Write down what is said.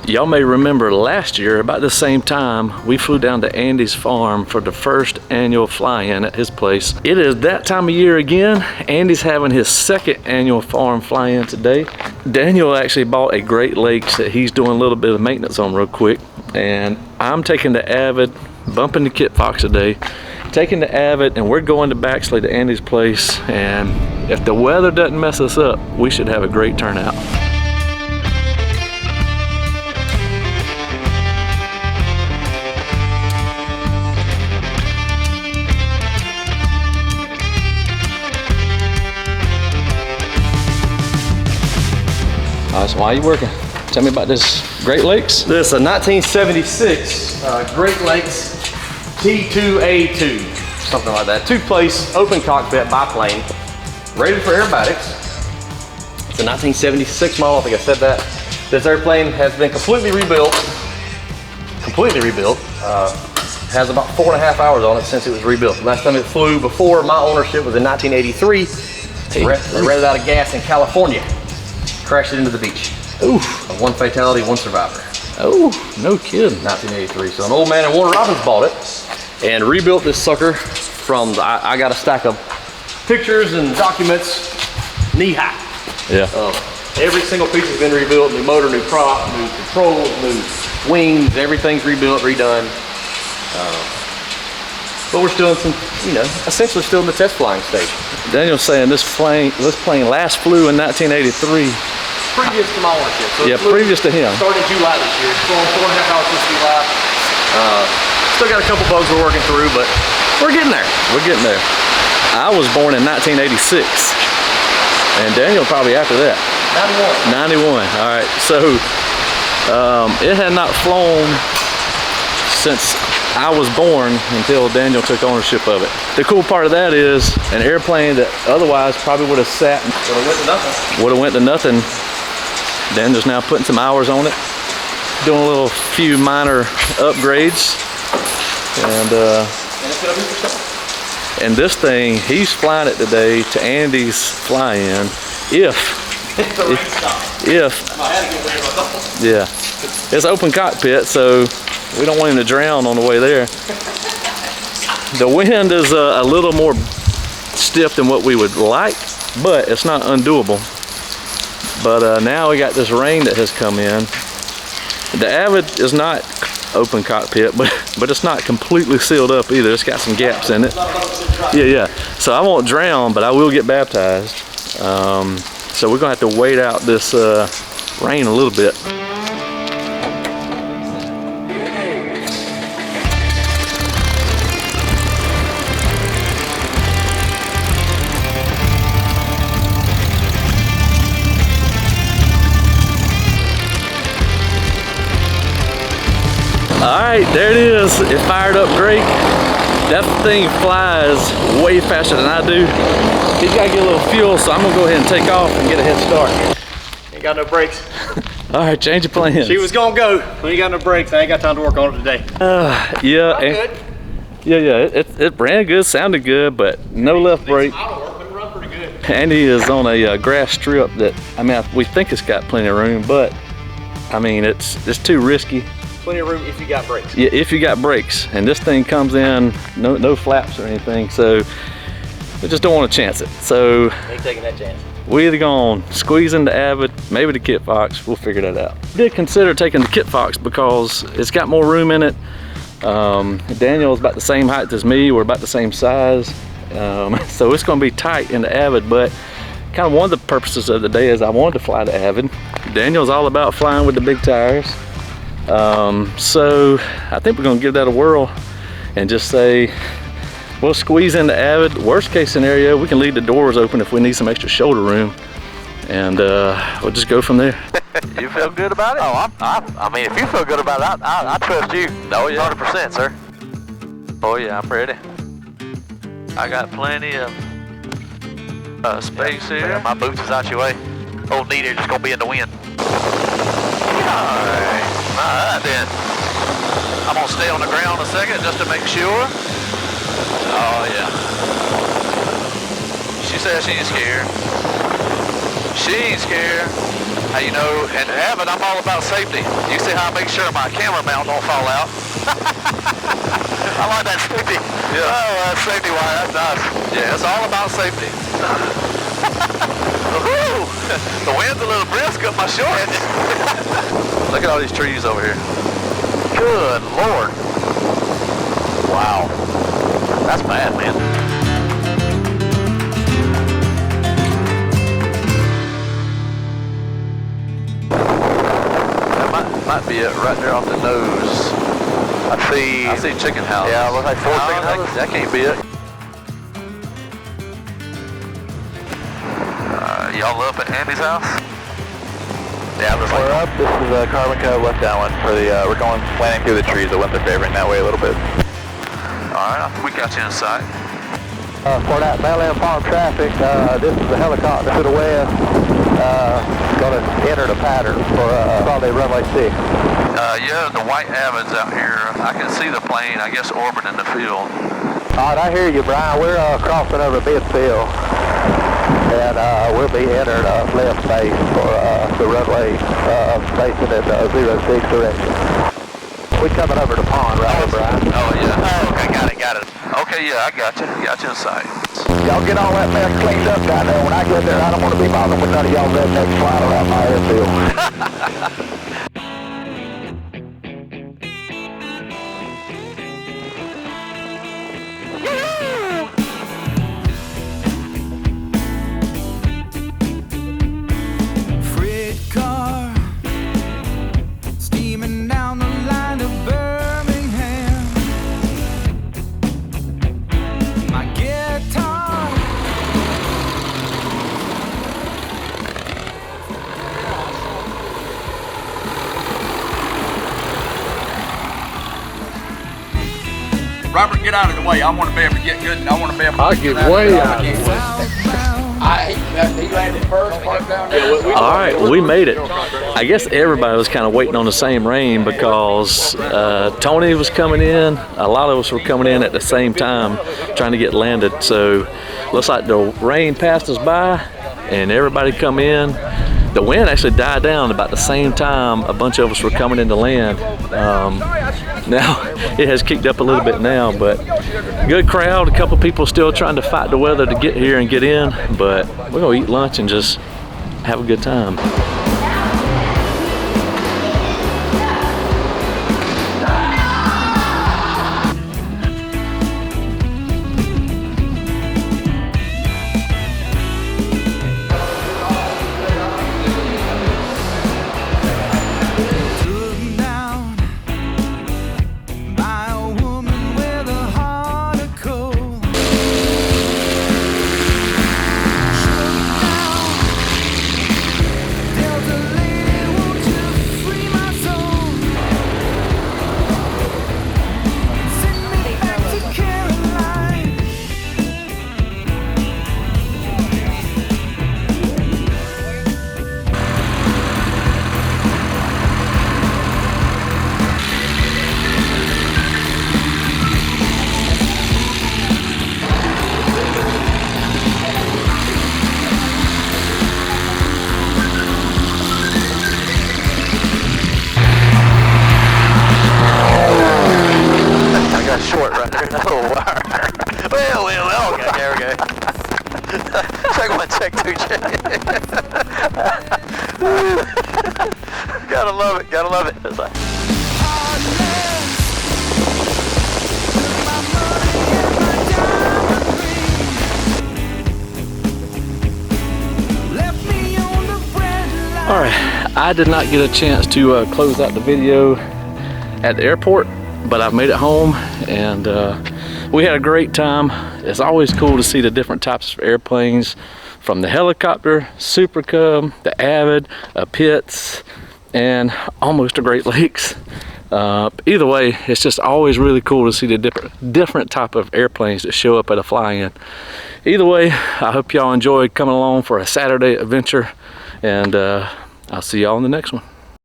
Y'all may remember last year, about the same time, we flew down to Andy's farm for the first annual fly-in at his place. It is that time of year again. Andy's having his second annual farm fly-in today. Daniel actually bought a Great Lakes that he's doing a little bit of maintenance on real quick. And I'm taking the Avid, bumping the Kit Fox today, taking the Avid, and we're going to Baxley to Andy's place. And if the weather doesn't mess us up, we should have a great turnout. All right, so why are you working? Tell me about this Great Lakes. This is a 1976 Great Lakes T2A2, something like that. Two-place open cockpit biplane, rated for aerobatics. It's a 1976 model, I think I said that. This airplane has been completely rebuilt. Has about 4.5 hours on it since it was rebuilt. Last time it flew before my ownership was in 1983. They ran it out of gas in California. Crashed it into the beach. Oof. One fatality, one survivor. Oh, no kidding. 1983. So an old man in Warner Robins bought it and rebuilt this sucker from, I got a stack of pictures and documents knee high. Yeah. Every single piece has been rebuilt, new motor, new prop, new controls, new wings, everything's rebuilt, redone. But we're still in some, essentially still in the test flying stage. Daniel's saying this plane last flew in 1983. Previous to my ownership. So yeah, previous to him. Started July this year. It's flown 4.5 hours since July. Still got a couple bugs we're working through, but we're getting there. We're getting there. I was born in 1986, and Daniel probably after that. 91. All right, so it had not flown since I was born until Daniel took ownership of it. The cool part of that is an airplane that otherwise probably would have sat and would have went to nothing. Daniel's now putting some hours on it, doing a little few minor upgrades, and this thing, he's flying it today to Andy's fly-in. Yeah, it's open cockpit, so we don't want him to drown on the way there. The wind is a little more stiff than what we would like, but it's not undoable. But now we got this rain that has come in. The Avid is not open cockpit, but it's not completely sealed up either. It's got some gaps in it. Yeah. So I won't drown, but I will get baptized. So we're gonna have to wait out this rain a little bit. All right, there it is. It fired up great. That thing flies way faster than I do. He's got to get a little fuel, so I'm gonna go ahead and take off and get a head start. Ain't got no brakes. All right, change of plans. She was gonna go. We ain't got no brakes. I ain't got time to work on it today. Good. It ran good, sounded good, but no left brake. Run pretty good. Andy is on a grass strip that, we think it's got plenty of room, but it's too risky. Plenty of room if you got brakes. Yeah, if you got brakes, and this thing comes in no flaps or anything, so we just don't want to chance it. So Ain't taking that chance. We either gonna squeeze into Avid, maybe the Kit Fox. We'll figure that out. I did consider taking the Kit Fox because it's got more room in it. Daniel's about the same height as me. We're about the same size, so it's gonna be tight in the Avid. But kind of one of the purposes of the day is I wanted to fly the Avid. Daniel's all about flying with the big tires. So I think we're gonna give that a whirl and just say we'll squeeze into Avid. Worst case scenario, we can leave the doors open if we need some extra shoulder room, and we'll just go from there. You feel good about it? Oh, if you feel good about it, I trust you. Oh yeah, 100%, sir. Oh yeah, I'm ready. I got plenty of space here. Yeah, my boots is out your way. Old Neater just gonna be in the wind. Alright then. I'm gonna stay on the ground a second just to make sure. Oh yeah. She says she ain't scared. She ain't scared. Hey, you know, in Avid, I'm all about safety. You see how I make sure my camera mount don't fall out? I like that safety. Yeah. Oh, that's safety wire. That's nice. Yeah, it's all about safety. The wind's a little brisk up my shorts. Look at all these trees over here. Good Lord. Wow. That's bad, man. That might be it right there off the nose. I see chicken house. Yeah, it looks like 4 chicken houses. That can't be it. Y'all up at Andy's house? Yeah, we're up. This is Carbon Cove left downwind for the, we're going landing through the trees. The winds are favoring that way a little bit. Alright, we got you in sight. For that Bel-Air Farm traffic, this is a helicopter to the west. Going to enter the pattern for probably runway 6. Yeah, the white Avid's out here. I can see the plane, I guess, orbiting the field. Alright, I hear you, Brian. We're crossing over midfield. And we'll be entering left base for the runway facing in 06 direction. We're coming over the pond right here, Brian. Oh, yeah. Oh, okay, got it. Okay, yeah, I got you in sight. Y'all get all that mess cleaned up down there. When I get there, I don't want to be bothered with none of y'all rednecks flying around my airfield. Robert, get out of the way. I want to be able to get good. I want to be able to I'll get way out of the way. He landed first, parked down there. All right, we made it. I guess everybody was kind of waiting on the same rain because Tony was coming in. A lot of us were coming in at the same time trying to get landed. So looks like the rain passed us by and everybody come in. The wind actually died down about the same time a bunch of us were coming into land. Now it has kicked up a little bit now, but good crowd. A couple people still trying to fight the weather to get here and get in, but we're gonna eat lunch and just have a good time. Short right there, that little wire. Well, okay, there we go. Check 1, check 2, check. Gotta love it. It's like, All right, I did not get a chance to close out the video at the airport, but I've made it home and we had a great time. It's always cool to see the different types of airplanes, from the helicopter, Super Cub, the Avid, Pitts, and almost a Great Lakes. Either way, it's just always really cool to see the different type of airplanes that show up at a fly-in. Either way, I hope y'all enjoyed coming along for a Saturday adventure, and I'll see y'all in the next one.